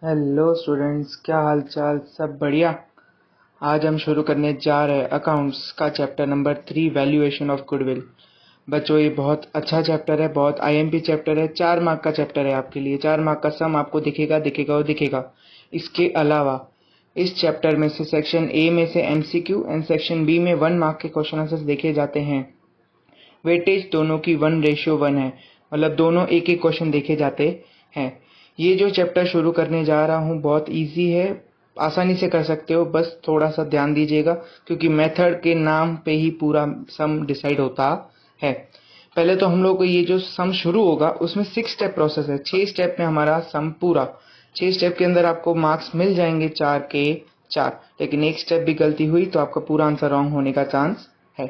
Hello students, क्या हाल चाल? सब बढ़िया। आज हम शुरू करने जा रहे हैं अकाउंट्स का chapter number 3, valuation of goodwill. बच्चों, ये बहुत अच्छा चैप्टर है, बहुत आईएमपी चैप्टर है। 4 मार्क का चैप्टर है आपके लिए। 4 मार्क का सम आपको दिखेगा दिखेगा और दिखेगा। इसके अलावा इस चैप्टर में से सेक्शन ए में से एमसीक्यू एंड सेक्शन बी में 1 मार्क के क्वेश्चन आंसर्स देखे जाते हैं। वेटेज दोनों की 1:1 है, मतलब दोनों एक एक क्वेश्चन देखे जाते हैं। ये जो चैप्टर शुरू करने जा रहा हूँ बहुत इजी है, आसानी से कर सकते हो, बस थोड़ा सा ध्यान दीजिएगा क्योंकि मेथड के नाम पे ही पूरा सम डिसाइड होता है। पहले तो हम लोग को ये जो सम शुरू होगा उसमें 6 स्टेप प्रोसेस है। 6 स्टेप में हमारा सम पूरा। 6 स्टेप के अंदर आपको मार्क्स मिल जाएंगे 4 के 4, लेकिन एक स्टेप भी गलती हुई तो आपका पूरा आंसर रॉन्ग होने का चांस है।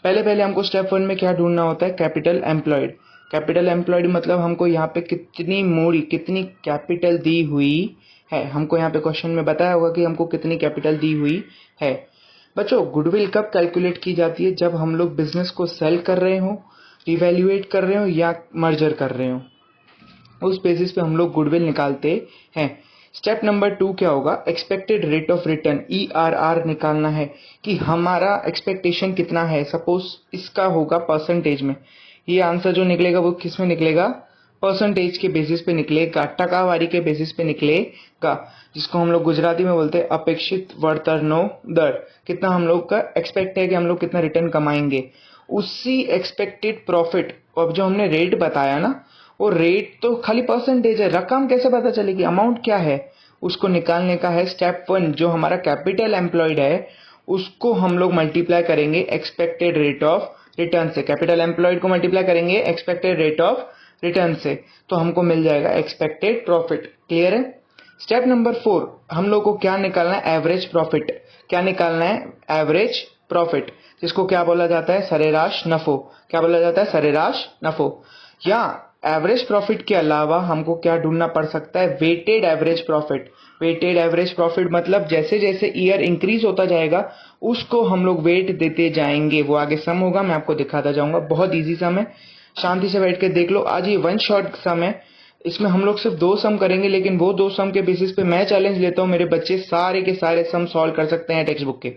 पहले पहले हमको स्टेप 1 में क्या ढूंढना होता है? Capital employed. कैपिटल एम्प्लॉयड मतलब हमको यहाँ पे कितनी मूड़ी, कितनी कैपिटल दी हुई है। हमको यहाँ पे क्वेश्चन में बताया होगा कि हमको कितनी कैपिटल दी हुई है। बच्चों, गुडविल कब कैलकुलेट की जाती है? जब हम लोग बिजनेस को सेल कर रहे हो, रिवैल्यूएट कर रहे हो या मर्जर कर रहे हो, उस बेसिस पे हम लोग गुडविल निकालते हैं। स्टेप नंबर 2 क्या होगा? Expected rate of return, ERR निकालना है कि हमारा एक्सपेक्टेशन कितना है। सपोज इसका होगा परसेंटेज में, ये आंसर जो निकलेगा वो किस में निकलेगा? परसेंटेज के बेसिस पे निकलेगा, टकावारी के बेसिस पे निकलेगा, जिसको हम लोग गुजराती में बोलते हैं अपेक्षित वर्तनो दर। कितना हम लोग का एक्सपेक्ट है कि हम लोग कितना रिटर्न कमाएंगे, उसी एक्सपेक्टेड प्रॉफिट। अब जो हमने रेट बताया ना, वो रेट तो खाली परसेंटेज है, रकम कैसे पता चलेगी, अमाउंट क्या है, उसको निकालने का है। स्टेप 1 जो हमारा कैपिटल एम्प्लॉयड है उसको हम लोग मल्टीप्लाई करेंगे एक्सपेक्टेड रेट ऑफ रिटर्न से। कैपिटल एम्प्लॉयड को मल्टीप्लाई करेंगे एक्सपेक्टेड रेट ऑफ रिटर्न से, तो हमको मिल जाएगा एक्सपेक्टेड प्रॉफिट। क्लियर है? स्टेप नंबर 4 हम लोग को क्या निकालना है? Average profit. क्या निकालना है? एवरेज प्रॉफिट, जिसको क्या बोला जाता है? सरेराश नफो। क्या बोला जाता है? सरेराश नफो। या एवरेज प्रॉफिट के अलावा हमको क्या ढूंढना पड़ सकता है? Weighted average profit. Weighted average profit मतलब जैसे जैसे ईयर इंक्रीज होता जाएगा उसको हम लोग वेट देते जाएंगे। वो आगे सम होगा, मैं आपको दिखाता जाऊंगा। बहुत इजी सम है, शांति से बैठ के देख लो। आज ये 1 शॉट सम है, इसमें हम लोग सिर्फ 2 सम करेंगे, लेकिन वो 2 सम के बेसिस पे मैं चैलेंज लेता हूँ, मेरे बच्चे सारे के सारे सम सॉल्व कर सकते हैं टेक्स्ट बुक के।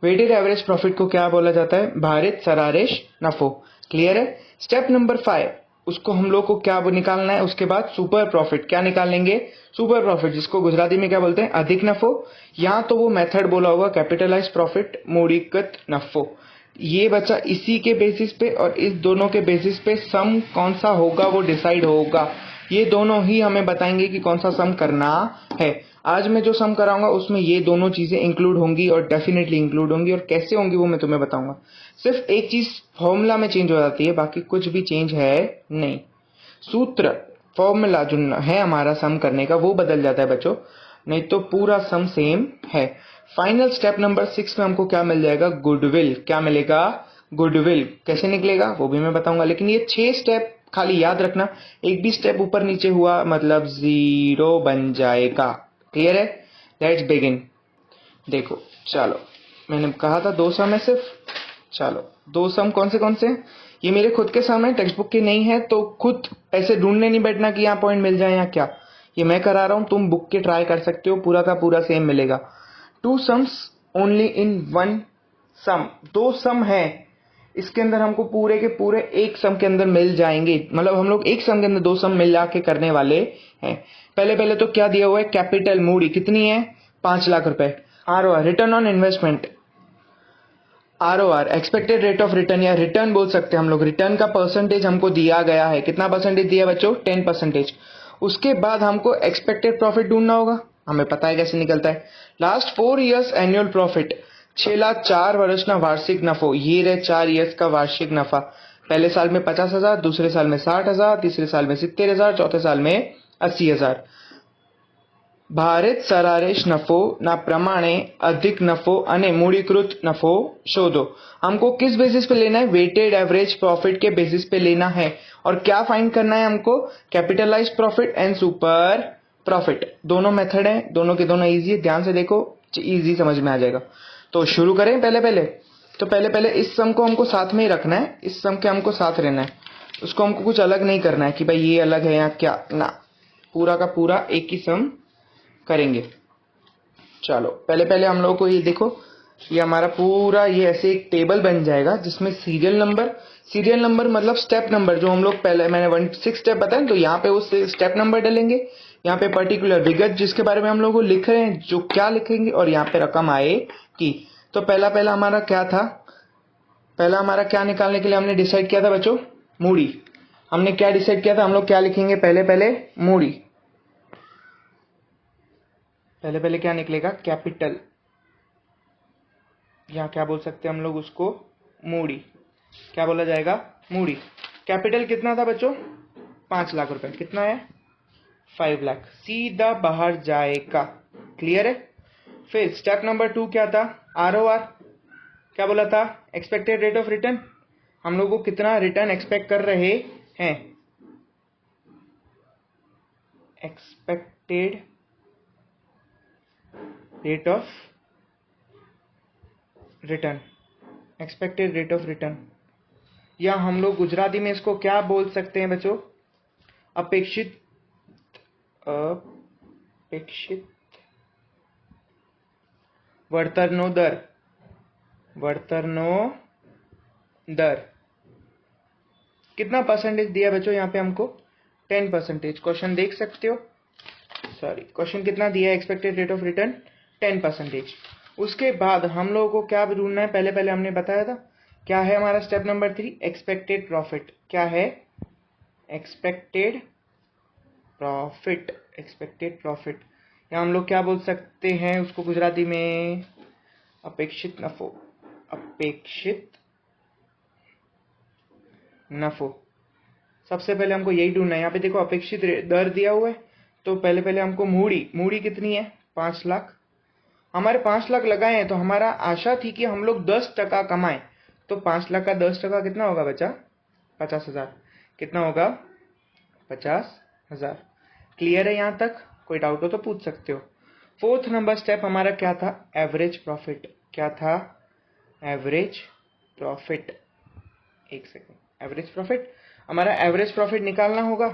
वेटेड एवरेज प्रॉफिट को क्या बोला जाता है? भारित सरारेश नफो। क्लियर है? स्टेप नंबर 5 उसको हम लोग को क्या निकालना है? उसके बाद सुपर प्रॉफिट। क्या निकालेंगे? सुपर प्रॉफिट, जिसको गुजराती में क्या बोलते हैं? अधिक नफो। या तो वो मेथड बोला होगा कैपिटलाइज प्रॉफिट, मूड़ीकृत नफो। ये बच्चा इसी के बेसिस पे और इस दोनों के बेसिस पे सम कौन सा होगा वो डिसाइड होगा। ये दोनों ही हमें बताएंगे कि कौन सा सम करना है। आज मैं जो सम कराऊंगा उसमें ये दोनों चीजें इंक्लूड होंगी और डेफिनेटली इंक्लूड होंगी, और कैसे होंगी वो मैं तुम्हें बताऊंगा। सिर्फ एक चीज फॉर्मूला में चेंज हो जाती है, बाकी कुछ भी चेंज है नहीं। सूत्र, फॉर्मूला जो है हमारा सम करने का वो बदल जाता है बच्चों, नहीं तो पूरा सम सेम है। फाइनल स्टेप नंबर 6 में हमको क्या मिल जाएगा? गुडविल। क्या मिलेगा? गुडविल। कैसे निकलेगा वो भी मैं बताऊंगा, लेकिन ये 6 स्टेप खाली याद रखना। एक भी स्टेप ऊपर नीचे हुआ मतलब 0 बन जाएगा। क्लियर है? Let's begin. देखो, चलो, मैंने कहा था 2 सम है सिर्फ। चलो, 2 सम कौन से? ये मेरे खुद के सम है, टेक्स्ट बुक के नहीं है, तो खुद ऐसे ढूंढने नहीं बैठना कि यहाँ पॉइंट मिल जाए या क्या। ये मैं करा रहा हूँ, तुम बुक के ट्राई कर सकते हो, पूरा का पूरा सेम मिलेगा। 2 सम्स ओनली इन 1 सम। 2 सम है, इसके अंदर हमको पूरे के पूरे एक सम के अंदर मिल जाएंगे, मतलब हम लोग एक सम के अंदर 2 सम मिला के करने वाले हैं। पहले पहले तो क्या दिया हुआ है? कैपिटल मूडी कितनी है? 5 लाख रुपए। ROR, return on investment. ROR, expected rate of return या रिटर्न बोल सकते हैं हम लोग। रिटर्न का परसेंटेज हमको दिया गया है, कितना परसेंटेज दिया बच्चों? 10%। उसके बाद हमको एक्सपेक्टेड प्रॉफिट ढूंढना होगा, हमें पता है कैसे निकलता है। Last 4 years annual profit, 6 lakh 4 વર્ષના वार्षिक नफो। ये रहे 4 इयर्स का वार्षिक नफा। पहले साल में 50,000, दूसरे साल में 60,000, तीसरे साल में 70,000, चौथे साल में 80,000। ભારિત સરારેશ નફો ના પ્રમાણે अधिक नफो અને मूड़ीकृत नफो शोधो। हमको किस बेसिस पे लेना है? वेटेड एवरेज प्रॉफिट के बेसिस पे लेना है। और क्या फाइंड करना है हमको? Capitalise profit and super profit. दोनों मेथड है, दोनों के दोनों इजी है, ध्यान से देखो, इजी समझ में आ जाएगा। तो शुरू करें। पहले पहले इस सम को हमको साथ में ही रखना है, इस सम के हमको साथ रहना है, उसको हमको कुछ अलग नहीं करना है कि भाई ये अलग है या क्या ना। पूरा का पूरा एक ही सम करेंगे। चलो पहले हम लोगों को ये देखो, ये हमारा पूरा ये ऐसे एक टेबल बन जाएगा जिसमें सीरियल नंबर मतलब स्टेप नंबर, जो हम लोग पहले मैंने 6 स्टेप बताए, तो यहाँ पे उस स्टेप नंबर डालेंगे, यहाँ पे पर्टिकुलर विगत जिसके बारे में हम लोग लिख रहे हैं जो क्या लिखेंगे, और यहाँ पे रकम आएगी। तो पहला हमारा क्या था, पहला हमारा क्या निकालने के लिए हमने डिसाइड किया था बच्चों, मूडी। हमने क्या डिसाइड किया था, हम लोग क्या लिखेंगे, पहले मूडी। पहले क्या निकलेगा, कैपिटल, यहाँ क्या बोल सकते हैं हम लोग उसको, मूडी। क्या बोला जाएगा, मूडी। कैपिटल कितना था बच्चों, 5 लाख रुपए। कितना है, 5 लाख। सीधा बाहर जाएगा। क्लियर है। फिर स्टेप नंबर 2 क्या था, ROR। क्या बोला था, एक्सपेक्टेड रेट ऑफ रिटर्न। हम लोग को कितना रिटर्न एक्सपेक्ट कर रहे हैं, expected rate of return, expected rate of return, या हम लोग गुजराती में इसको क्या बोल सकते हैं बच्चों, अपेक्षित वर्तनो दर। कितना परसेंटेज दिया बच्चों यहाँ पे हमको, 10%। क्वेश्चन देख सकते हो, सॉरी क्वेश्चन कितना दिया है, एक्सपेक्टेड रेट ऑफ रिटर्न 10%। उसके बाद हम लोगों को क्या ढूंढना है, पहले हमने बताया था क्या है हमारा स्टेप नंबर 3, एक्सपेक्टेड प्रॉफिट। क्या है, एक्सपेक्टेड प्रॉफिट, या हम लोग क्या बोल सकते हैं उसको गुजराती में, अपेक्षित नफो। सबसे पहले हमको यही ढूंढना है। यहाँ पे देखो अपेक्षित दर दिया हुआ है, तो पहले हमको मूडी कितनी है, 5 लाख। हमारे 5 लाख लगाए हैं, तो हमारा आशा थी कि हम लोग 10% कमाएं। तो 5 लाख का 10% कितना होगा बच्चा, 50,000। कितना होगा, 50,000। क्लियर है यहाँ तक, कोई डाउट हो तो पूछ सकते हो। 4th नंबर स्टेप हमारा क्या था, एवरेज प्रॉफिट। क्या था, एवरेज प्रॉफिट। एक सेकेंड, एवरेज प्रॉफिट, हमारा एवरेज प्रॉफिट निकालना होगा।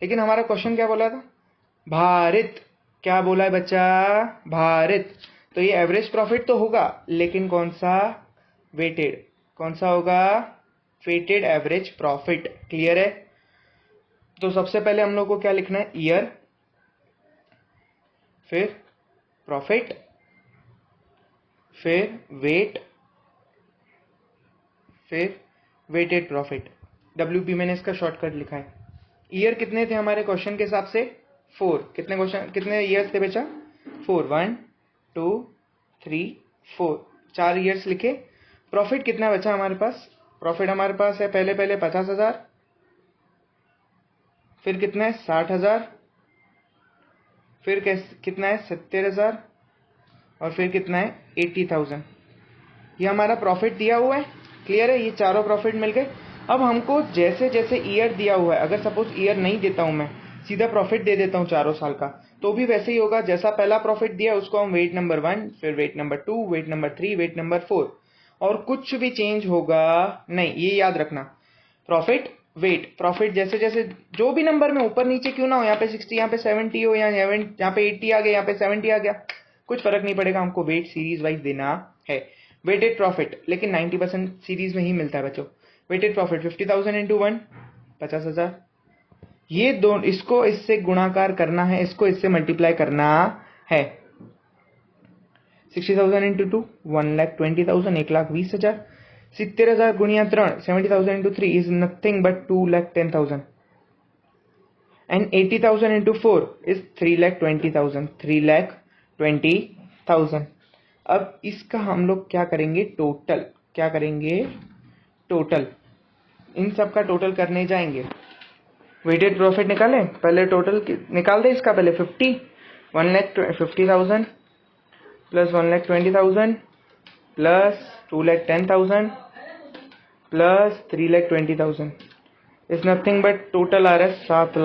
लेकिन हमारा क्वेश्चन क्या बोला था, भारित। क्या बोला है बच्चा, भारित। तो ये एवरेज प्रॉफिट तो होगा, लेकिन कौन सा, वेटेड। कौन सा होगा, वेटेड एवरेज प्रॉफिट। क्लियर है। तो सबसे पहले हम लोग को क्या लिखना है, ईयर, फिर प्रॉफिट, फिर वेटेड प्रॉफिट। WP मैंने इसका शॉर्टकट लिखा है। ईयर कितने थे हमारे क्वेश्चन के हिसाब से, 4। कितने ईयर्स थे बच्चा, 4। 1 2 3 4, 4 ईयर्स लिखे। प्रॉफिट कितना बचा हमारे पास, प्रॉफिट हमारे पास है पहले 50,000, फिर कितना है 60,000, फिर कितना है 70,000, और फिर कितना है 80,000। ये हमारा प्रॉफिट दिया हुआ है। क्लियर है, ये चारों प्रॉफिट मिल गए। अब हमको जैसे जैसे ईयर दिया हुआ है, अगर सपोज ईयर नहीं देता हूं मैं, सीधा प्रॉफिट दे देता हूं चारों साल का, तो भी वैसे ही होगा। जैसा पहला प्रॉफिट दिया उसको हम वेट नंबर 1, फिर weight number 2, weight number 3, weight number 4, और कुछ भी चेंज होगा नहीं, ये याद रखना। प्रॉफिट, वेट, प्रॉफिट जैसे जैसे जो भी नंबर में ऊपर नीचे क्यों ना हो, यहाँ पे 60, यहाँ पे 70 हो, यहाँ पे 80 आ गया, यहाँ पे 70 आ गया, कुछ फर्क नहीं पड़ेगा, हमको वेट सीरीज वाइज देना है। वेटेड प्रॉफिट लेकिन 90% सीरीज में ही मिलता है बच्चों। Weighted profit 50,000 into 1, 50,000। ये दोनों, इसको इससे गुणाकार करना है, इसको इससे मल्टीप्लाई करना है। 60,000 into 2, 1,20,000, 1,20,000। 70,000 गुणिया 3, 70,000 into 3 is nothing but 2,10,000, and 80,000 into 4 is 3,20,000, 3,20,000। अब इसका हम लोग क्या करेंगे, टोटल। क्या करेंगे, टोटल। इन सब का टोटल करने जाएंगे। वेटेड प्रॉफिट निकालें, पहले टोटल निकाल दे इसका, पहले 1,50,000 plus 1,20,000 plus 2,10,000 plus 3,20,000 is nothing but total आ रहा है 7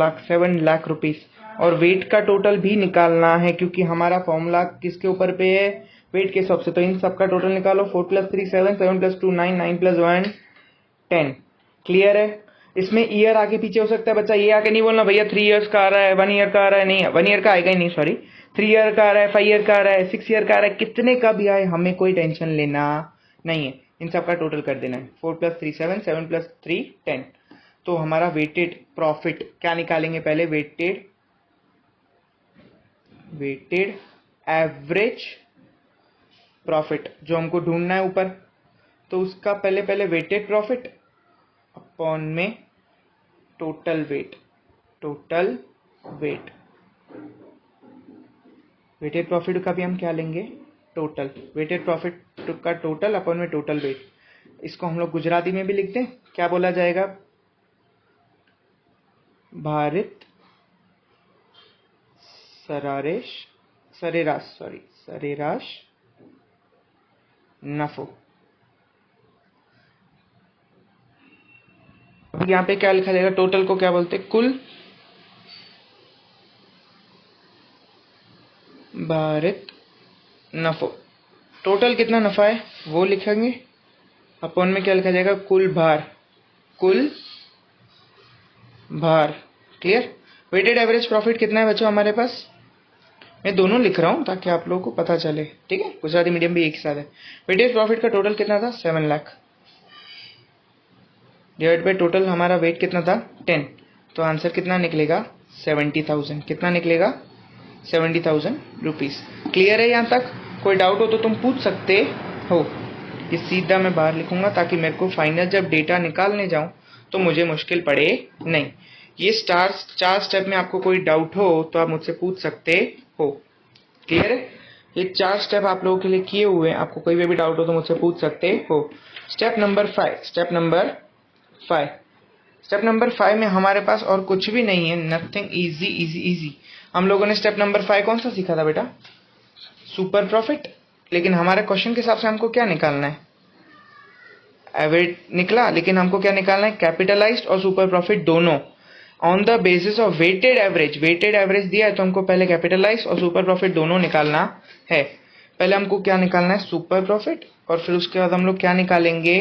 लाख रुपीज। और वेट का टोटल भी निकालना है, क्योंकि हमारा फॉर्मूला किसके ऊपर पे है, वेट के हिसाब से। तो इन सब का टोटल निकालो। 4 + 3 7, 7 + 2 9, 9 + 1 10। क्लियर है। इसमें ईयर आगे पीछे हो सकता है बच्चा, ये आके नहीं बोलना भैया 3 इयर्स का आ रहा है, 1 ईयर का आ रहा है, नहीं 1 ईयर का आएगा ही नहीं, सॉरी 3 ईयर का आ रहा है, 5 ईयर का आ रहा है, 6 ईयर का आ रहा है, कितने का भी आए हमें कोई टेंशन लेना नहीं है, इन सब का टोटल कर देना है। 4 + 3 7, 7 + 3 10। तो हमारा वेटेड प्रॉफिट क्या निकालेंगे पहले, वेटेड एवरेज प्रॉफिट जो हमको ढूंढना है ऊपर, तो उसका पहले वेटेड प्रॉफिट अपॉन में टोटल वेट, वेटेड प्रॉफिट का भी हम क्या लेंगे, टोटल, वेटेड प्रॉफिट का टोटल अपॉन में टोटल वेट। इसको हम लोग गुजराती में भी लिखते हैं, क्या बोला जाएगा, भारित सरेराश नफो। अब यहाँ पे क्या लिखा जाएगा, टोटल को क्या बोलते हैं, कुल भारित नफो। टोटल कितना नफा है वो लिखेंगे, अपॉन में क्या लिखा जाएगा, कुल भार। क्लियर। वेटेड एवरेज प्रॉफिट कितना है बच्चों हमारे पास, मैं दोनों लिख रहा हूं ताकि आप लोगों को पता चले, ठीक है, गुजराती मीडियम भी एक ही साथ है। वेटेड प्रॉफिट का टोटल कितना था, 7 लाख, डिवाइड बाय टोटल हमारा वेट कितना था 10, तो आंसर कितना निकलेगा 70,000, कितना निकलेगा 70,000 रुपीज। क्लियर है यहाँ तक, कोई डाउट हो तो तुम पूछ सकते हो। ये सीधा मैं बाहर लिखूंगा ताकि मेरे को फाइनल जब डेटा निकालने जाऊं तो मुझे मुश्किल पड़े नहीं। ये 4 स्टेप में आपको कोई डाउट हो तो आप मुझसे पूछ सकते हो। क्लियर है, ये 4 स्टेप आप लोगों के लिए किए हुए हैं, आपको कोई भी डाउट हो तो मुझसे पूछ सकते हो। स्टेप नंबर 5 में हमारे पास और कुछ भी नहीं है, नथिंग, इजी। हम लोगों ने स्टेप नंबर 5 कौन सा सीखा था बेटा, सुपर प्रॉफिट। लेकिन हमारे क्वेश्चन के हिसाब से हमको क्या निकालना है, एवरेज निकला, लेकिन हमको क्या निकालना है, कैपिटलाइज्ड और सुपर प्रॉफिट दोनों on the basis of weighted average दिया है तो हमको पहले कैपिटलाइज्ड और सुपर प्रॉफिट दोनों निकालना है। पहले हमको क्या निकालना है, सुपर प्रॉफिट, और फिर उसके बाद हम लोग क्या निकालेंगे,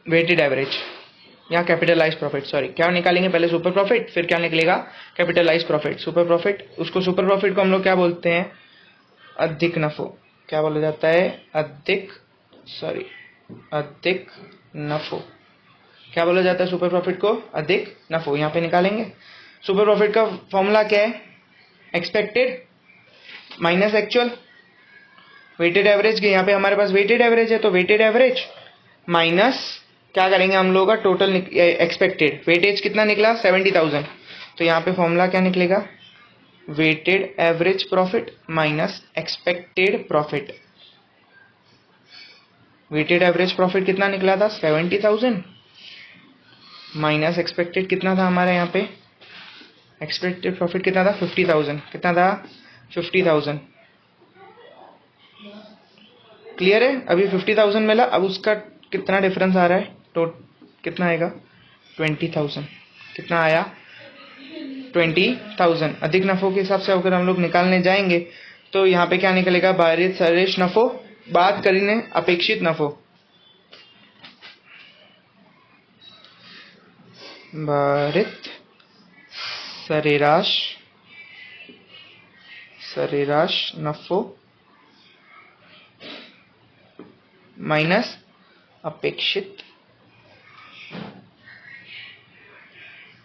वेटेड एवरेज या कैपिटलाइज्ड प्रॉफिट, सॉरी, क्या निकालेंगे, पहले सुपर प्रॉफिट फिर क्या निकलेगा, कैपिटलाइज्ड प्रॉफिट। सुपर प्रॉफिट, उसको सुपर प्रॉफिट को हम लोग क्या बोलते हैं, अधिक नफो, क्या बोला जाता है, अधिक नफो, क्या बोला जाता है सुपर प्रॉफिट को, अधिक नफो। यहाँ पे निकालेंगे सुपर प्रॉफिट का फॉर्मूला क्या है, expected minus actual, weighted average के यहाँ पे हमारे पास वेटेड एवरेज है तो वेटेड एवरेज माइनस क्या करेंगे हम लोग का टोटल एक्सपेक्टेड, वेटेज कितना निकला 70,000, तो यहाँ पे फॉर्मूला क्या निकलेगा, weighted average profit minus expected profit. Weighted average profit कितना निकला था 70,000 माइनस एक्सपेक्टेड कितना था हमारे यहाँ पे, एक्सपेक्टेड प्रॉफिट कितना था 50,000, कितना था 50,000। क्लियर है, अभी 50,000 मिला, अब उसका कितना डिफरेंस आ रहा है, तो कितना आएगा 20,000, कितना आया 20,000। अधिक नफो के हिसाब से अगर हम लोग निकालने जाएंगे तो यहाँ पे क्या निकलेगा, भारित सरेराश नफो, बात करें अपेक्षित नफो, भारित सरेराश नफो माइनस अपेक्षित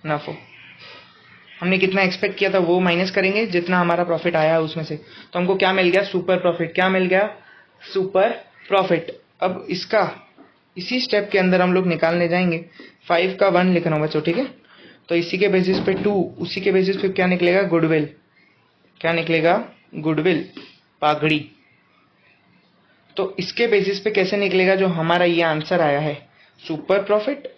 नफो। हमने कितना एक्सपेक्ट किया था वो माइनस करेंगे, जितना हमारा प्रॉफिट आया उसमें से, तो हमको क्या मिल गया, सुपर प्रॉफिट। क्या मिल गया, सुपर प्रॉफिट। अब इसका इसी स्टेप के अंदर हम लोग निकालने जाएंगे, 5 का 1 लिखना बच्चों, ठीक है, तो इसी के बेसिस पे 2, उसी के बेसिस पे क्या निकलेगा, गुडविल, क्या निकलेगा, गुडविल, पाघड़ी। तो इसके बेसिस पे कैसे निकलेगा, जो हमारा ये आंसर आया है, super profit,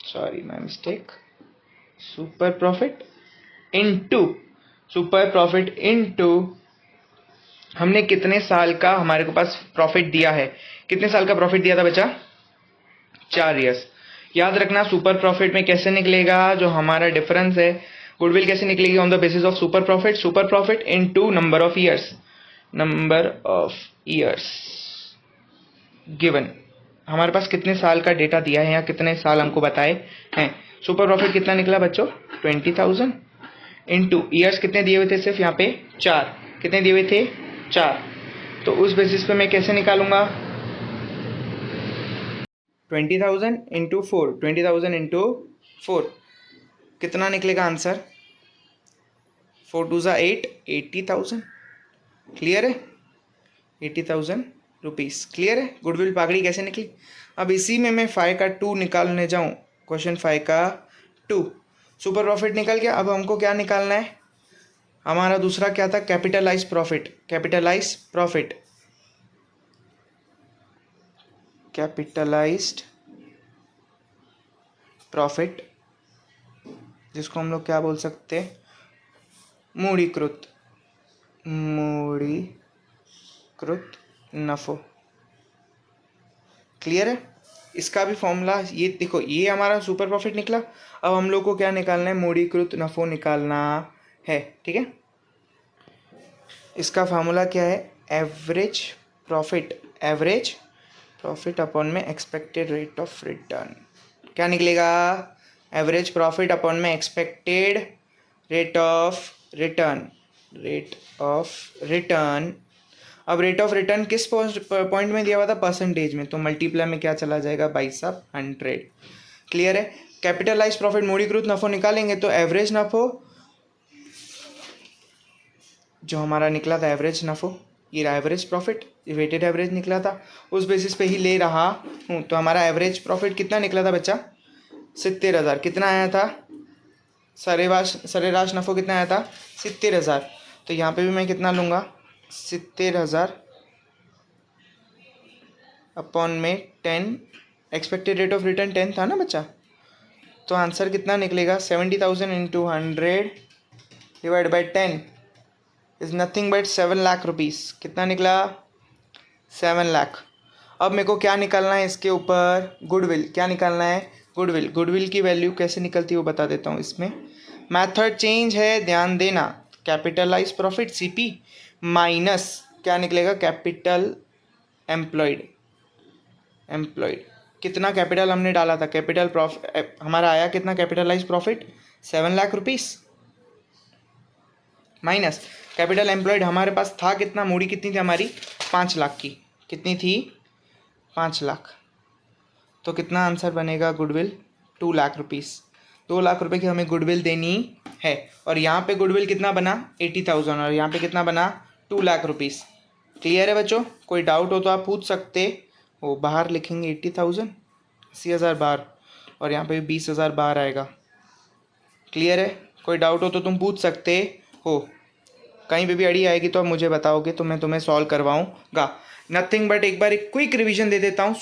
sorry my mistake, super profit into हमने कितने साल का हमारे को पास प्रॉफिट दिया है, कितने साल का प्रॉफिट दिया था बच्चा, 4 इयर्स। याद रखना सुपर प्रॉफिट में कैसे निकलेगा, जो हमारा डिफरेंस है, गुडविल कैसे निकलेगी, on the basis of super profit into number of years, number of years given, हमारे पास कितने साल का डेटा दिया है या कितने साल हमको बताए हैं। सुपर प्रॉफिट कितना निकला बच्चों 20,000 इंटू ईयर्स कितने दिए हुए थे, सिर्फ यहाँ पे 4, कितने दिए हुए थे 4, तो उस बेसिस पे मैं कैसे निकालूंगा 20,000 इंटू 4, 20,000 इंटू 4 कितना निकलेगा आंसर 4 2 8, 80,000। क्लियर है 80,000 रुपीज़। क्लियर है। गुडविल पागड़ी कैसे निकली। अब इसी में मैं 5 का 2 निकालने जाऊं, क्वेश्चन 5 का 2, सुपर प्रॉफिट निकल गया। अब हमको क्या निकालना है, हमारा दूसरा क्या था capitalise profit, capitalise profit, capitalised profit जिसको हम लोग क्या बोल सकते हैं मूढ़ीकृत, मूढ़ीकृत नफो। क्लियर है। इसका भी फॉर्मूला ये देखो, ये हमारा सुपर प्रॉफिट निकला। अब हम लोग को क्या निकालना है मूढ़ीकृत नफो निकालना है। ठीक है, इसका फार्मूला क्या है average profit, average profit upon में एक्सपेक्टेड रेट ऑफ रिटर्न। क्या निकलेगा एवरेज प्रॉफिट अपॉन में expected rate of return, rate of return. अब रेट ऑफ रिटर्न किस पॉइंट में दिया हुआ था परसेंटेज में, तो मल्टीप्लाई में क्या चला जाएगा भाई साहब 100। क्लियर है। कैपिटलाइज प्रॉफिट मूढ़ीकृत नफो निकालेंगे तो एवरेज नफो जो हमारा निकला था एवरेज नफो, ये रहा एवरेज प्रॉफिट, वेटेड एवरेज निकला था, उस बेसिस पे ही ले रहा हूँ। तो हमारा एवरेज प्रॉफिट कितना निकला था बच्चा 70,000। कितना आया था सरेराश नफो कितना आया था 70,000। तो यहाँ पे भी मैं कितना लूँगा 70,000 अपॉन में 10, एक्सपेक्टेड रेट ऑफ रिटर्न 10 था ना बच्चा, तो आंसर कितना निकलेगा 70,000 into 100 divide by 10 is nothing but 7 lakh rupees. कितना निकला 7 लाख। अब मेरे को क्या निकालना है इसके ऊपर गुडविल, क्या निकालना है गुडविल। गुडविल की वैल्यू कैसे निकलती है वो बता देता हूँ। इसमें मेथड चेंज है, ध्यान देना। कैपिटलाइज प्रॉफिट सीपी माइनस क्या निकलेगा कैपिटल एम्प्लॉयड, एम्प्लॉयड कितना कैपिटल हमने डाला था, कैपिटल प्रॉफिट हमारा आया कितना capitalise profit 7 lakh rupees minus capital employed हमारे पास था कितना, मूड़ी कितनी थी हमारी 5 लाख की, कितनी थी 5 लाख। तो कितना आंसर बनेगा गुडविल 2 लाख रुपीस। 2 लाख रुपए की हमें गुडविल देनी है। और यहाँ पे गुडविल कितना बना 80,000 और यहाँ पे कितना बना 2 लाख रुपीस। क्लियर है बच्चों। कोई डाउट हो तो आप पूछ सकते हो। बाहर लिखेंगे 80,000, 80,000 बाहर और यहाँ पे 20,000 बाहर आएगा। क्लियर है। कोई डाउट हो तो तुम पूछ सकते हो। कहीं पे भी अड़ी आएगी तो आप मुझे बताओगे तो मैं तुम्हें सॉल्व करवाऊंगा। नथिंग बट एक बार एक क्विक रिवीजन दे देता हूँ।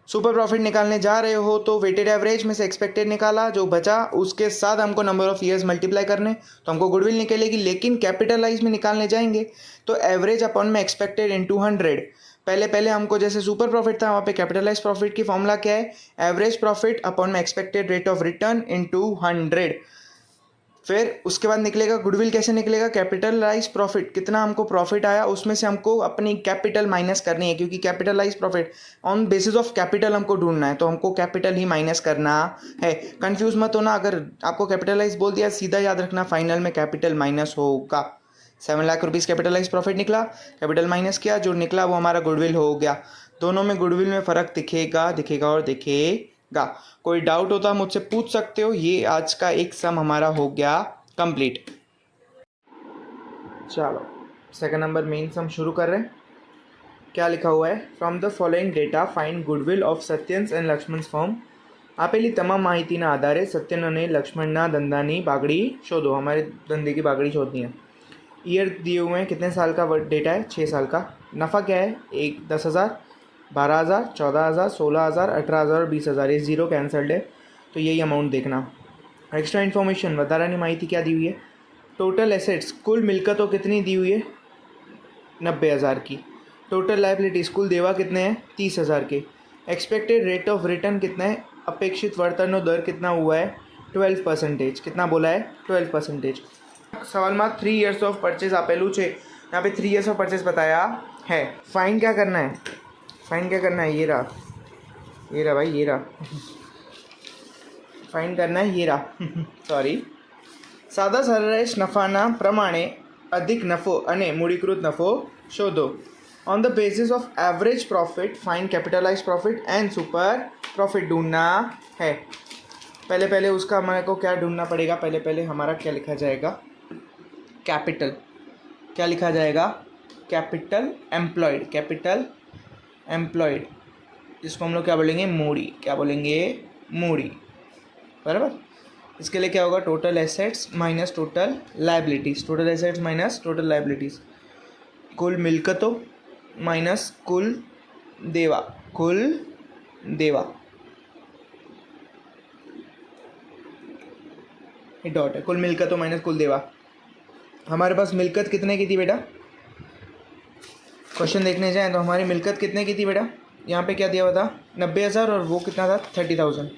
सुपर प्रॉफिट निकालने जा रहे हो तो वेटेड एवरेज में से एक्सपेक्टेड निकाला, जो बचा उसके साथ हमको नंबर ऑफ ईयर्स मल्टीप्लाई करने तो हमको गुडविल निकलेगी। लेकिन कैपिटलाइज में निकालने जाएंगे तो एवरेज अपॉन में एक्सपेक्टेड इनटू 100। पहले हमको जैसे सुपर प्रॉफिट था वहाँ पे कैपिटलाइज प्रॉफिट की फॉर्मूला क्या है एवरेज प्रॉफिट अपॉन में expected rate of return into 100। फिर उसके बाद निकलेगा गुडविल। कैसे निकलेगा कैपिटलाइज प्रॉफिट, कितना हमको प्रॉफिट आया उसमें से हमको अपनी कैपिटल माइनस करनी है, क्योंकि capitalise profit on basis of capital हमको ढूंढना है, तो हमको कैपिटल ही माइनस करना है। कंफ्यूज मत होना, अगर आपको कैपिटलाइज बोल दिया सीधा याद रखना फाइनल में कैपिटल माइनस होगा। 7 लाख रुपीज़ कैपिटलाइज प्रॉफिट निकला, कैपिटल माइनस किया, जो निकला वो हमारा गुडविल हो गया। दोनों में गुडविल में फ़र्क दिखेगा और दिखेगा। कोई डाउट हो तो आप मुझसे पूछ सकते हो। ये आज का एक सम हमारा हो गया कंप्लीट। चलो सेकंड नंबर मेन सम शुरू कर रहे हैं। क्या लिखा हुआ है from the following data find goodwill of Satyan's and Lakshman's firm. આપેલી તમામ માહિતીના આધારે સત્યન અને લક્ષ્મણના ધંધાની બાગડી શોધો। हमारे धंधे की बागड़ी शोधनी है। ईयर दिए हुए हैं, कितने साल का डेटा है 6 साल का। नफ़ा क्या है 10,000, 12,000, 14,000, 16,000, 18,000 और 20,000। ये ज़ीरो कैंसल्ड है तो यही अमाउंट देखना। एक्स्ट्रा इन्फॉर्मेशन વધારાની माहिती क्या दी हुई है। टोटल एसेट्स कुल मिलकतों कितनी दी हुई है 90,000 की। टोटल लाइबिलिटीज़ कुल देवा कितने हैं 30,000 के। एक्सपेक्टेड रेट ऑफ रिटर्न कितना है, अपेक्षित वर्तन दर कितना हुआ है 12%। कितना बोला है 12%। સવાલમાં 3 years of purchase આપેલું છે, यहाँ पे 3 years of purchase बताया है. फाइन क्या करना है, फाइन क्या करना है, ये रहा भाई, ये रहा फाइन करना है, ये रहा सॉरी. સાદા સરેરાશ નફાના પ્રમાણે અધિક નફો અને મૂડીકૃત નફો શોધો. On the basis of average profit find capitalise profit and super profit ढूंढना है. पहले उसका हमारे को क्या ढूंढना पड़ेगा, पहले हमारा क्या लिखा जाएगा, कैपिटल. क्या लिखा जाएगा, कैपिटल एम्प्लॉयड, जिसको हम लोग क्या बोलेंगे, मूडी. क्या बोलेंगे, मूडी. बराबर. इसके लिए क्या होगा, total assets minus total liabilities. Total assets minus total liabilities. कुल मिलकतों माइनस कुल देवा. ये डॉट है. कुल मिलकतों माइनस कुल देवा. हमारे पास मिलकत कितने की थी बेटा, क्वेश्चन देखने जाएं तो हमारी मिलकत कितने की थी बेटा, यहाँ पे क्या दिया हुआ था 90,000 और वो कितना था 30,000.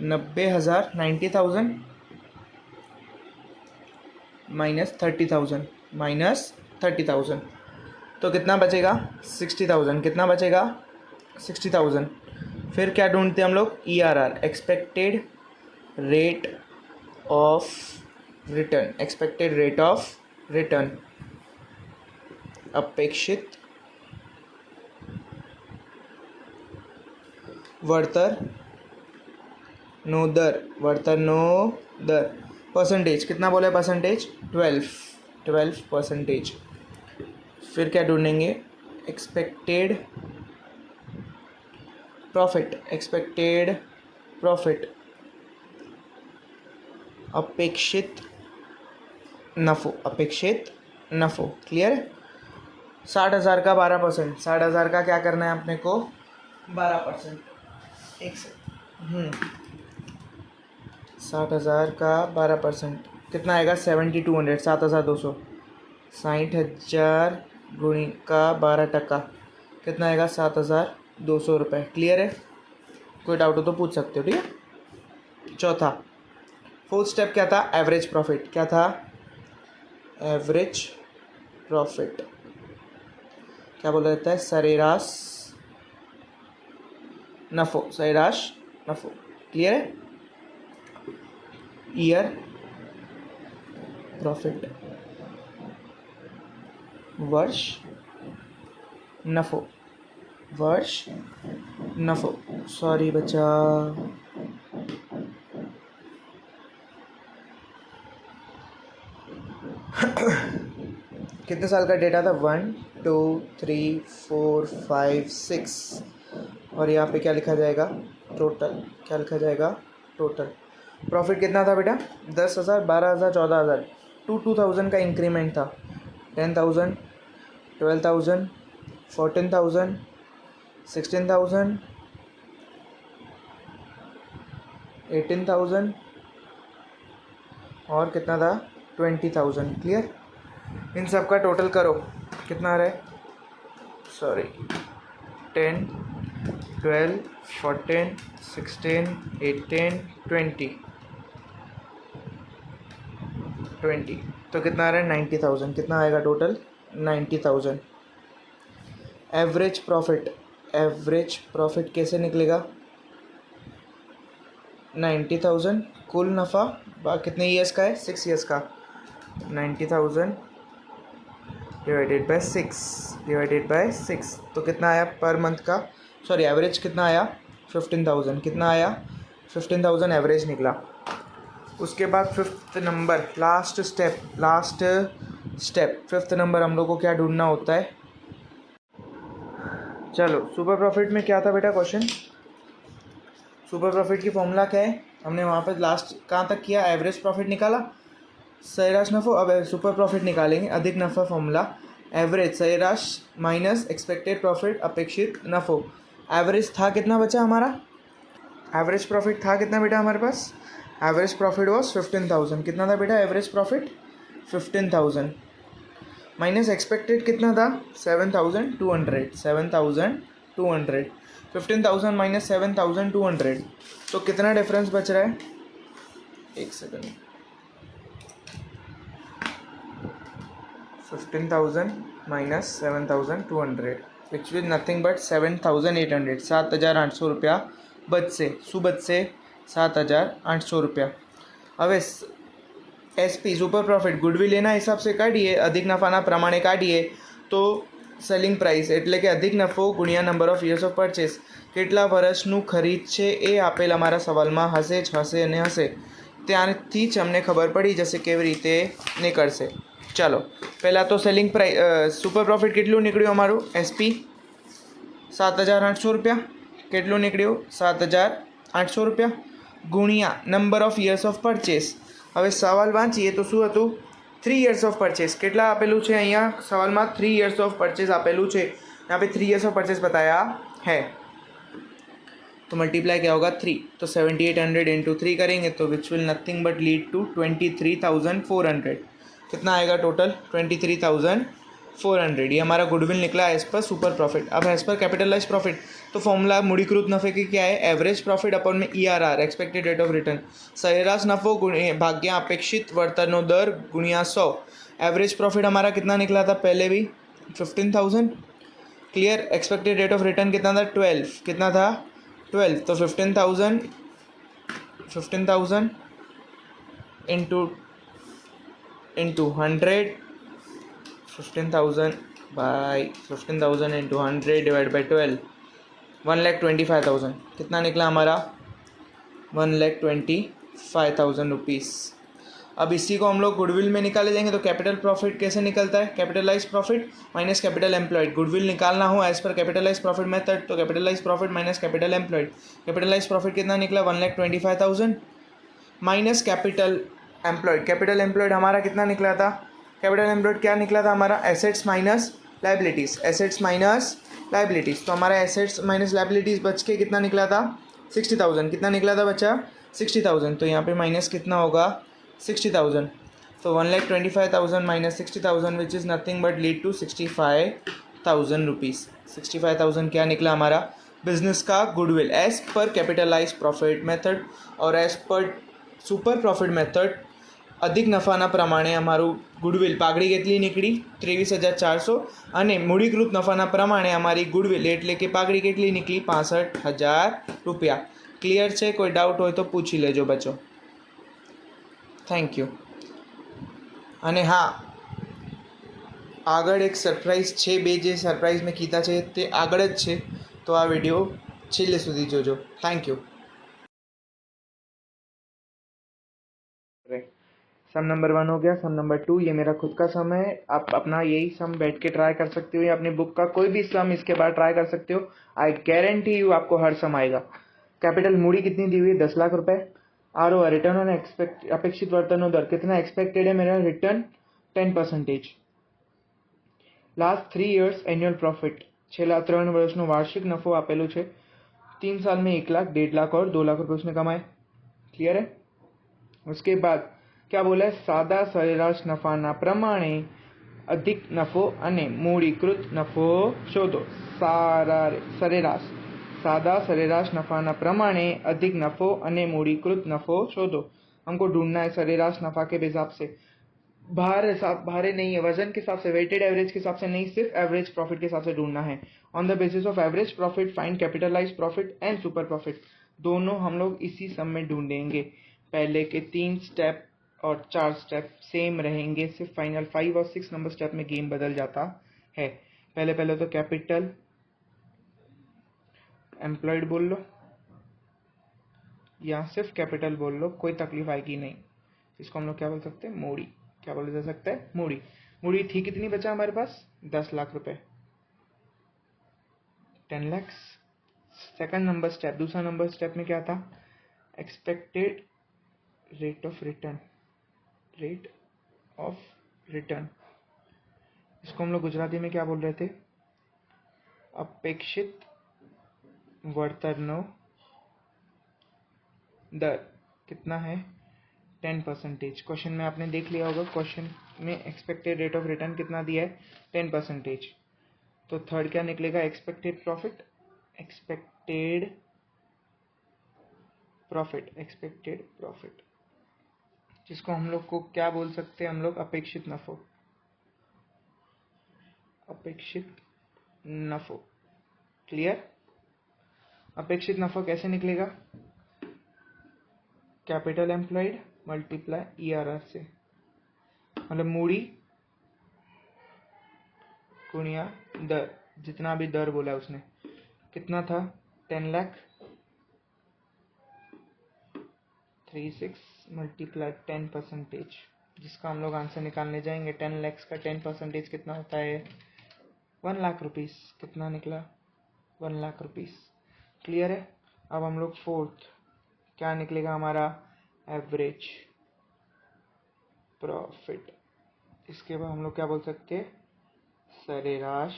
90,000 90,000 माइनस 30,000 तो कितना बचेगा 60,000. कितना बचेगा 60,000. फिर क्या ढूंढते हैं हम लोग, ERR, expected rate of return. अपेक्षित वर्तनो दर. परसेंटेज कितना बोला है, परसेंटेज 12%. फिर क्या ढूंढेंगे, एक्सपेक्टेड प्रॉफिट. अपेक्षित नफो. क्लियर है. 60,000 का 12%. 60,000 का क्या करना है अपने को, 12%. एक से 60,000 का 12% कितना आएगा 7,200. 7,200. 60,000 गुणी का 12% कितना आएगा 7,200 रुपये. क्लियर है. कोई डाउट हो तो पूछ सकते हो. ठीक है. चौथा, फोर्थ स्टेप क्या था, एवरेज प्रॉफिट. क्या था, एवरेज प्रॉफिट. क्या बोला जाता है, सरेराश नफो. क्लियर है. ईयर प्रॉफिट, वर्ष नफो. सॉरी बच्चा, कितने साल का डेटा था, 1 2 3 4 5 6. और यहाँ पे क्या लिखा जाएगा, टोटल. क्या लिखा जाएगा, टोटल. प्रॉफिट कितना था बेटा, 10,000 12,000 14,000. 2,000 का इंक्रीमेंट था. 10,000 12,000 14,000 16,000 18,000 और कितना था 20,000. क्लियर. इन सब का टोटल करो, कितना आ रहा है, सॉरी 10 12 14 16 18 20. तो कितना आ रहा है 90,000. कितना आएगा टोटल 90,000. एवरेज प्रॉफिट कैसे निकलेगा, 90,000 कुल नफ़ा कितने ईयर्स का है, 6 ईयर्स का. 90,000 डिवाइडेड बाय 6 तो कितना आया पर मंथ का, सॉरी एवरेज कितना आया 15,000. कितना आया 15,000 एवरेज निकला. उसके बाद fifth number, last step fifth number हम लोग को क्या ढूंढना होता है. चलो सुपर प्रॉफिट में क्या था बेटा क्वेश्चन, सुपर प्रॉफिट की फॉर्मूला क्या है, हमने वहाँ पर लास्ट कहाँ तक किया, एवरेज प्रॉफिट निकाला, सरेराश नफ़ो. अब सुपर प्रॉफिट निकालेंगे, अधिक नफ़ा फॉर्मूला, एवरेज सरेराश माइनस एक्सपेक्टेड प्रॉफिट अपेक्षित नफ़ो. एवरेज था कितना बचा हमारा, एवरेज प्रॉफिट था कितना बेटा हमारे पास, एवरेज प्रॉफिट वॉज 15,000. कितना था बेटा एवरेज प्रॉफिट 15,000 माइनस एक्सपेक्टेड कितना था 7,200. 15,000 माइनस 7,200 तो कितना डिफरेंस बच रहा है, एक second, 15,000 minus 7,200 which is nothing but 7,800 7,800 रुपया बचશે શું બચશે 7,800 रुपया। હવે એસપી સુપર પ્રોફિટ ગુડવિલ એના હિસાબે કાઢીએ અધિક નફાના પ્રમાણે કાઢીએ તો સેલિંગ પ્રાઇસ એટલે કે અધિક નફો ગુણ્યા number of years of purchase કેટલા વર્ષનું ખરીદ છે એ આપેલ અમારા સવાલમાં હશે જ હશે અને હશે ત્યારથી જ અમને ખબર પડી જશે કેવી રીતે નીકળશે। ચાલો પહેલાં તો સેલિંગ પ્રાઇસ સુપર પ્રોફિટ કેટલું નીકળ્યું અમારું એસપી 7,800 रुपया કેટલું નીકળ્યું 7,800 रुपया ગુણ્યા number of years of purchase. હવે સવાલ વાંચીએ તો શું હતું 3 years ऑफ परचेस કેટલા આપેલું છે અહીંયા સવાલમાં 3 years ऑफ परचेस આપેલું છે यहाँ पे 3 years ऑफ परचेस बताया है तो मल्टीप्लाई क्या होगा 3 तो 7,800 इंटू 3 करेंगे तो which will nothing but lead to 23,400 कितना आएगा टोटल 23,400 ये हमारा गुडविल निकला एज पर सुपर प्रॉफिट। अब एज पर कैपिटलाइज प्रॉफिट तो फॉर्मूला मूड़ीकृत नफे की क्या है एवरेज प्रॉफिट अपॉन में ERR expected rate of return सरेराश नफो भाग्या अपेक्षित वर्तननो दर गुणिया 100। एवरेज प्रॉफिट हमारा कितना निकला था पहले भी 15,000 clear. Expected rate of return कितना था 12 कितना था 12 तो 15,000 into 100 15,000 by 15,000 into 100 divide by 12 1,25,000 कितना निकला हमारा 1,25,000 रुपीज़। अब इसी को हम लोग गुडविल में निकाले देंगे तो कैपिटल प्रॉफिट कैसे निकलता है capitalise profit minus capital employed. Goodwill निकालना हो as per capitalise profit method तो capitalise profit minus capital employed. Capitalise profit कितना निकला 1,25,000 minus capital employed. Capital employed हमारा कितना निकला था कैपिटल एम्प्लॉयड क्या निकला था हमारा assets minus liabilities assets minus liabilities. तो हमारा एसेट्स माइनस लाइबिलिटीज़ बच के कितना निकला था 60,000 कितना निकला था बच्चा 60,000 तो यहाँ पे माइनस कितना होगा 60,000 तो 1,25,000 minus 60,000 which is nothing but lead to 65,000 rupees. 65,000 क्या निकला हमारा बिजनेस का goodwill as per capitalise profit method और as per super profit method अधिक नफाना प्रमाणे अमारू गुडविल पागड़ी केटली निकली 23,400 અને મૂડીકૃત નફાના પ્રમાણે અમારી ગુડવિલ એટલે કે પાઘડી કેટલી નીકળી 65,000 રૂપિયા। ક્લિયર છે કોઈ ડાઉટ હોય તો પૂછી લેજો બચ્ચો થેન્ક યુ। અને હા આગળ એક સરપ્રાઈઝ છે બે જે સરપ્રાઈઝ મેં કીધા છે તે આગળ જ છે તો આ વિડીયો છેલ્લે સુધી જોજો થેન્ક યુ। सम नंबर 1 हो गया। सम नंबर 2 ये मेरा खुद का सम है आप अपना यही सम बैठ के ट्राई कर सकते हो या अपनी बुक का कोई भी सम इसके बाद ट्राई कर सकते हो। आई गारंटी यू आपको हर सम आएगा। कैपिटल मूडी कितनी दी हुई है 10 लाख रुपए। ROI रिटर्न ऑन अपेक्षित वर्तन दर कितना एक्सपेक्टेड है मेरा return 10%। Last 3 years annual profit छेल्ला 3 वर्षનો वार्षिक नफो आपेलो है 3 साल में 1 लाख 1.5 लाख और 2 लाख रुपए उसने कमाए। क्लियर है। उसके बाद क्या बोला है सादा सरेराश नफाना प्रमाणे अधिक नफो अने मूड़ीकृत नफो शोधो। सरेराश सादा सरेराश नफाना प्रमाणे अधिक नफो अने मूड़ीकृत नफो शोधो। हमको ढूंढना है सरेराश नफा के हिसाब से भारे नहीं है वजन के हिसाब से वेटेड एवरेज के हिसाब से नहीं सिर्फ एवरेज प्रॉफिट के हिसाब से ढूंढना है। On the basis of average profit find capitalise profit and super profit दोनों हम लोग इसी सम में ढूंढेंगे। पहले के 3 स्टेप और 4 स्टेप सेम रहेंगे सिर्फ फाइनल 5 और 6 नंबर स्टेप में गेम बदल जाता है। पहले तो कैपिटल एम्प्लॉयड बोल लो या सिर्फ कैपिटल बोल लो कोई तकलीफ आएगी नहीं। इसको हम लोग क्या बोल सकते हैं मूड़ी क्या बोला जा सकता है मूड़ी। मूड़ी थी कितनी बचा हमारे पास 10 लाख रुपए 10 लाख। सेकंड नंबर स्टेप दूसरा नंबर स्टेप में क्या था एक्सपेक्टेड रेट ऑफ रिटर्न इसको हम लोग गुजराती में क्या बोल रहे थे अपेक्षित वर्तननो दर कितना है 10%। क्वेश्चन में आपने देख लिया होगा क्वेश्चन में एक्सपेक्टेड रेट ऑफ रिटर्न कितना दिया है 10%। तो थर्ड क्या निकलेगा एक्सपेक्टेड प्रॉफिट जिसको हम लोग को क्या बोल सकते हैं हम लोग अपेक्षित नफो अपेक्षित नफो। क्लियर? अपेक्षित नफा कैसे निकलेगा? कैपिटल एम्प्लॉयड मल्टीप्लाई ERR से, मतलब मूड़ी गुणिया दर, जितना भी दर बोला उसने, कितना था 10 लाख, 36 मल्टीप्लाई 10%, जिसका हम लोग आंसर निकालने जाएंगे। 10 लाख का 10% कितना होता है? 1 लाख रुपीस। कितना निकला? 1 लाख रुपीस। क्लियर है? अब हम लोग फोर्थ क्या निकलेगा हमारा? Average profit. इसके बाद हम लोग क्या बोल सकते हैं? सरेराश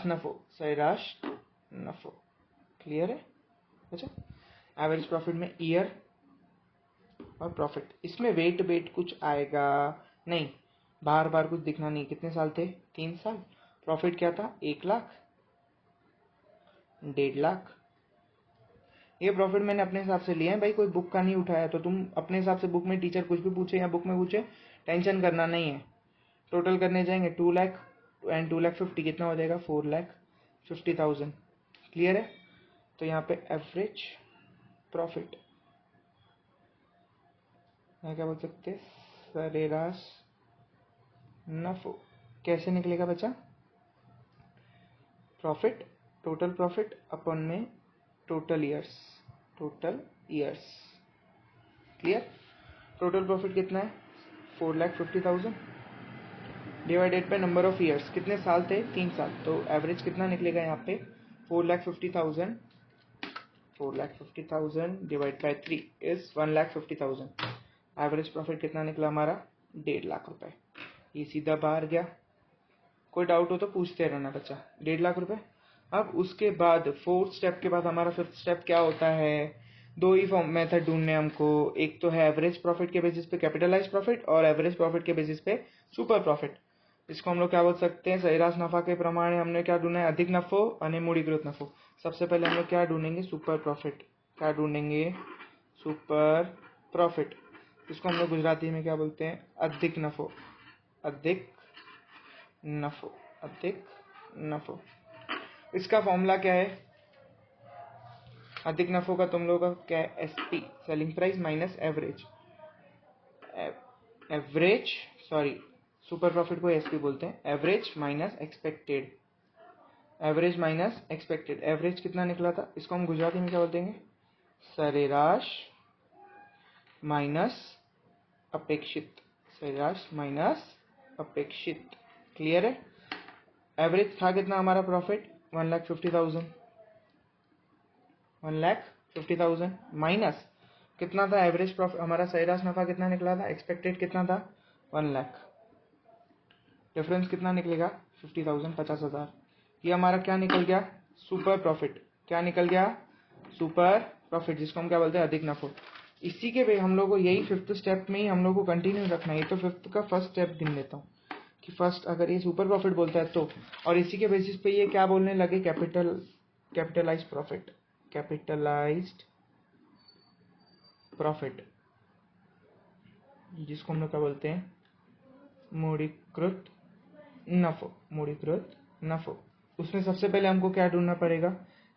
नफो, सरेराश नफो। क्लियर है? अच्छा, एवरेज प्रॉफिट में ईयर और प्रॉफिट, इसमें वेट कुछ आएगा नहीं, बार बार कुछ दिखना नहीं। कितने साल थे? 3 साल। प्रॉफिट क्या था? 1 लाख, 1.5 लाख। ये प्रॉफिट मैंने अपने हिसाब से लिया है भाई, कोई बुक का नहीं उठाया। तो तुम अपने हिसाब से, बुक में टीचर कुछ भी पूछे या बुक में पूछे, टेंशन करना नहीं है। टोटल करने जाएंगे 2 लाख एंड 2 लाख 50, कितना हो जाएगा? 4,50,000। क्लियर है? तो यहाँ पे एवरेज प्रॉफिट क्या बोल सकते हैं? सरेराश नफो। कैसे निकलेगा बच्चा? प्रॉफिट, टोटल प्रॉफिट अपन में total years. Clear? Total profit कितना है? 4,50,000 divided by number of years. कितने साल थे? 3 साल। तो एवरेज कितना निकलेगा यहाँ पे? 4,50,000 divide by 3 is 1,50,000। Average profit कितना निकला हमारा? 1.5 लाख रुपए। ये सीधा बाहर गया। कोई डाउट हो तो पूछते रहना बच्चा। 1.5 लाख रुपए। अब उसके बाद फोर्थ स्टेप के बाद हमारा फिफ्थ स्टेप क्या होता है? 2 ही फॉर्म मेथड ढूंढने हमको। एक तो है एवरेज प्रॉफिट के बेसिस पे कैपिटलाइज प्रॉफिट, और एवरेज प्रॉफिट के बेसिस पे सुपर प्रॉफिट। इसको हम लोग क्या बोल सकते हैं? सरेराश नफा के प्रमाण हमने क्या ढूंढना है? अधिक नफो और मूड़ीकृत नफो। सबसे पहले हम लोग क्या ढूंढेंगे? Super profit. क्या ढूंढेंगे? Super profit. इसको हम लोग गुजराती में क्या बोलते हैं? अधिक नफो। अधिक नफो। इसका फॉर्मूला क्या है? अधिक नफो का तुम लोगों का क्या है? SP, selling price minus super profit को SP बोलते हैं। Average minus expected. एवरेज कितना निकला था? इसको हम गुजराती में क्या बोलते हैं? सरेराश माइनस अपेक्षित। क्लियर है? एवरेज था कितना हमारा प्रॉफिट? 1,50,000 माइनस कितना था एवरेज प्रॉफिट? हमारा सरेराश नफा कितना निकला था? एक्सपेक्टेड कितना था? 1 लाख। डिफरेंस कितना निकलेगा? 50,000, 50,000। ये हमारा क्या निकल गया? Super profit. क्या निकल गया? सुपर प्रॉफिट, जिसको हम क्या बोलते हैं? अधिक नफो। इसी के वे हम लोग को यही फिफ्थ स्टेप में ही हम लोग को कंटिन्यू रखना है। ये तो फिफ्थ का फर्स्ट स्टेप गिन लेता हूँ कि फर्स्ट अगर ये सुपर प्रॉफिट बोलता है तो, और इसी के बेसिस पे ये क्या बोलने लगे? कैपिटलाइज्ड प्रॉफिट, जिसको हम लोग क्या बोलते हैं? मूड़ीकृत नफो। उसमें सबसे पहले हमको क्या ढूंढना पड़ेगा?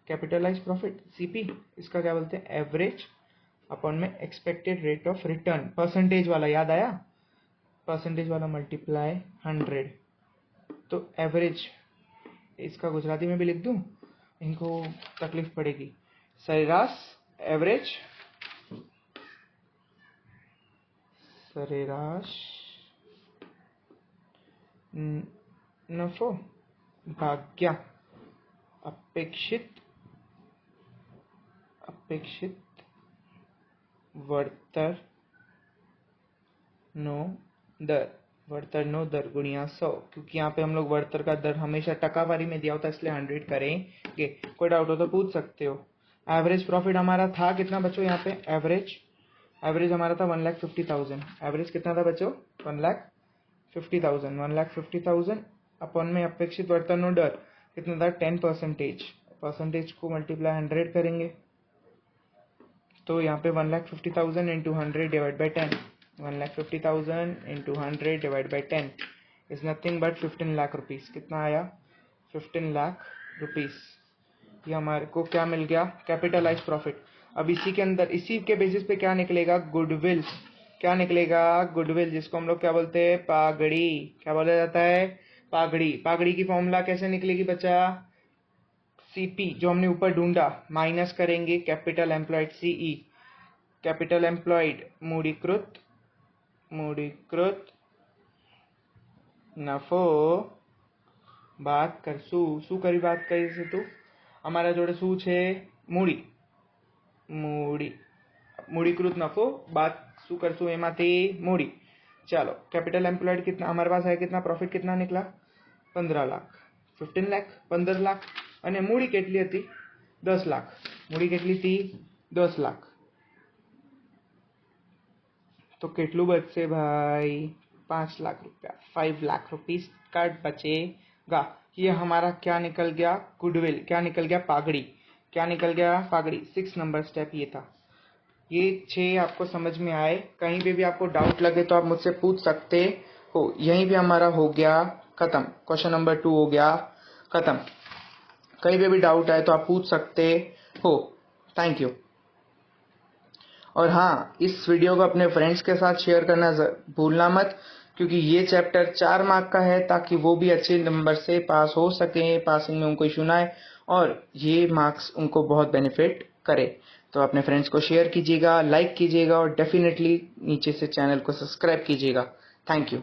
Capitalise profit, CP। इसका क्या बोलते हैं? एवरेज अपॉन में expected rate of return, percentage वाला, याद आया? परसेंटेज वाला मल्टीप्लाई 100। तो एवरेज, इसका गुजराती में भी लिख दूं, इनको तकलीफ पड़ेगी। सरेराश नफो भाग्या अपेक्षित वर्तनो दर गुणिया 100। क्योंकि यहाँ पे हम लोग वर्तर का दर हमेशा टकावारी में दिया होता है, इसलिए 100 करेंगे। कोई डाउट हो तो पूछ सकते हो। एवरेज प्रॉफिट हमारा था कितना बच्चों? यहाँ पे एवरेज हमारा था 1,50,000। एवरेज कितना था बच्चों? 1,50,000 अपन में अपेक्षित वर्तनो दर कितना था? 10%। परसेंटेज को मल्टीप्लाई 100 करेंगे, तो यहाँ पे 1,50,000 into 100 divide by 10। 1,50,000 into 100 divide by 10 is nothing but 15 lakh rupees. कितना आया? 15 लाख रुपीस। ये हमारे को क्या मिल गया? Capitalise profit. अब इसी के अंदर, इसी के बेसिस पे क्या निकलेगा? गुडविल। क्या निकलेगा? गुडविल, जिसको हम लोग क्या बोलते हैं? पागड़ी। क्या बोला जाता है? पागड़ी। पागड़ी की फॉर्मूला कैसे निकलेगी बच्चा? सीपी, जो हमने ऊपर ढूंढा, माइनस करेंगे capital employed, CE. Capital employed मूढ़ीकृत, मूढ़ीकृत નફો બાદ કરશું। શું કરી બાદ કરીશું? તું અમારા જોડે શું છે? મૂડી, મૂડી, મૂડીकृत नफो बात શું કરશું? એમાંથી મૂડી। ચાલો, कैपिटल एम्प्लॉयड कितना हमारे पास है? कितना प्रॉफिट कितना निकला? 15 लाख। 15 लाख, 15 लाख। અને મૂડી કેટલી હતી? 10 લાખ। મૂડી કેટલી હતી? 10 લાખ। तो કેટલું બચશે ભાઈ? 5 लाख रुपया। 5 लाख रुपीस का बचेगा। ये हमारा क्या निकल गया? गुडविल। क्या निकल गया? पागड़ी। क्या निकल गया? पागड़ी। 6 नंबर स्टेप ये था। ये 6 आपको समझ में आए? कहीं पे भी आपको डाउट लगे तो आप मुझसे पूछ सकते हो। यहीं पे हमारा हो गया खत्म। क्वेश्चन नंबर 2 हो गया खत्म। कहीं पे भी डाउट आए तो आप पूछ सकते हो। Thank you. और हाँ, इस वीडियो को अपने फ्रेंड्स के साथ शेयर करना भूलना मत, क्योंकि ये चैप्टर 4 मार्क का है, ताकि वो भी अच्छे नंबर से पास हो सके, पासिंग में उनको इशू ना आए और ये मार्क्स उनको बहुत बेनिफिट करे। तो अपने फ्रेंड्स को शेयर कीजिएगा, लाइक कीजिएगा और डेफिनेटली नीचे से चैनल को सब्सक्राइब कीजिएगा। Thank you.